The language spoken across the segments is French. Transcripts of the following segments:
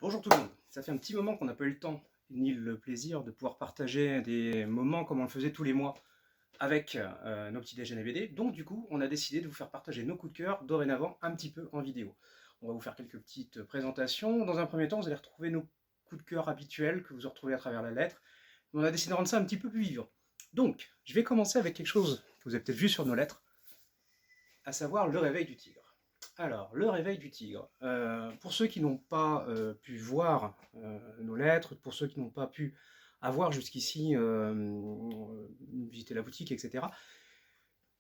Bonjour tout le monde, ça fait un petit moment qu'on n'a pas eu le temps ni le plaisir de pouvoir partager des moments comme on le faisait tous les mois avec nos petits déjeuners BD. Donc du coup, on a décidé de vous faire partager nos coups de cœur dorénavant un petit peu en vidéo. On va vous faire quelques petites présentations. Dans un premier temps, vous allez retrouver nos coups de cœur habituels que vous retrouvez à travers la lettre. Mais on a décidé de rendre ça un petit peu plus vivant. Donc, je vais commencer avec quelque chose que vous avez peut-être vu sur nos lettres, à savoir le réveil du tigre. Alors, le réveil du tigre. Pour ceux qui n'ont pas pu voir nos lettres, pour ceux qui n'ont pas pu avoir jusqu'ici visité la boutique, etc.,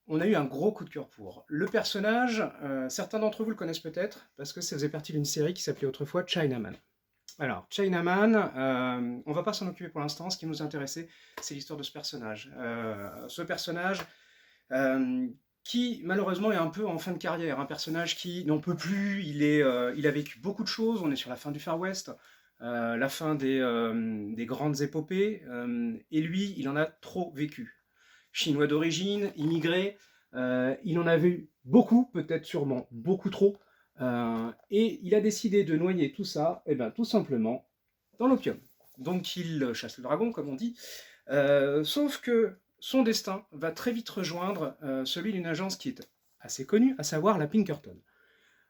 on a eu un gros coup de cœur pour. Le personnage, certains d'entre vous le connaissent peut-être, parce que ça faisait partie d'une série qui s'appelait autrefois Chinaman. Alors, Chinaman, on ne va pas s'en occuper pour l'instant, ce qui nous intéressait, c'est l'histoire de ce personnage. Ce personnage, qui malheureusement est un peu en fin de carrière, un personnage qui n'en peut plus, il a vécu beaucoup de choses, on est sur la fin du Far West, la fin des grandes épopées, et lui, il en a trop vécu. Chinois d'origine, immigré, il en a vu beaucoup, peut-être sûrement beaucoup trop, et il a décidé de noyer tout ça, et bien tout simplement, dans l'opium. Donc il chasse le dragon, comme on dit, sauf que son destin va très vite rejoindre celui d'une agence qui est assez connue, à savoir la Pinkerton.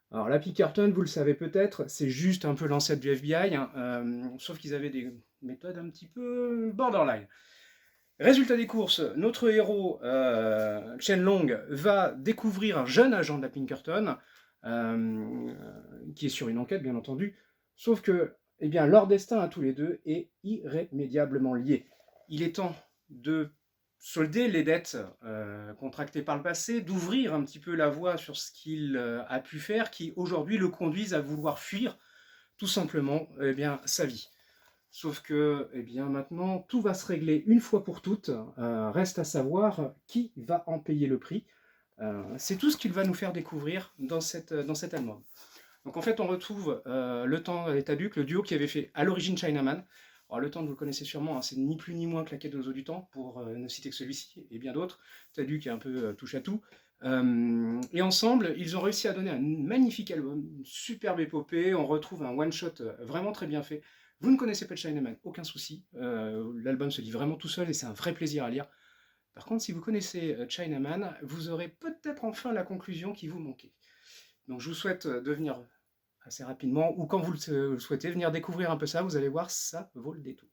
Alors la Pinkerton, vous le savez peut-être, c'est juste un peu l'ancêtre du FBI, hein, sauf qu'ils avaient des méthodes un petit peu borderline. Résultat des courses, notre héros, Chen Long, va découvrir un jeune agent de la Pinkerton, qui est sur une enquête bien entendu, sauf que eh bien, leur destin à tous les deux est irrémédiablement lié. Il est temps de solder les dettes contractées par le passé, d'ouvrir un petit peu la voie sur ce qu'il a pu faire, qui aujourd'hui le conduisent à vouloir fuir tout simplement eh bien, sa vie. Sauf que eh bien, maintenant, tout va se régler une fois pour toutes. Reste à savoir qui va en payer le prix. C'est tout ce qu'il va nous faire découvrir dans cet album. Donc en fait, on retrouve Le Temps et Taduc, le duo qui avait fait à l'origine Chinaman. Alors Le Temps, vous le connaissez sûrement, hein, c'est ni plus ni moins que la quête aux eaux du temps, pour ne citer que celui-ci et bien d'autres. Taduc est un peu touche à tout. Et ensemble, ils ont réussi à donner un magnifique album, une superbe épopée. On retrouve un one-shot vraiment très bien fait. Vous ne connaissez pas Chinaman, aucun souci. L'album se lit vraiment tout seul et c'est un vrai plaisir à lire. Par contre, si vous connaissez Chinaman, vous aurez peut-être enfin la conclusion qui vous manquait. Donc je vous souhaite de venir assez rapidement, ou quand vous le souhaitez, venir découvrir un peu ça, vous allez voir, ça vaut le détour.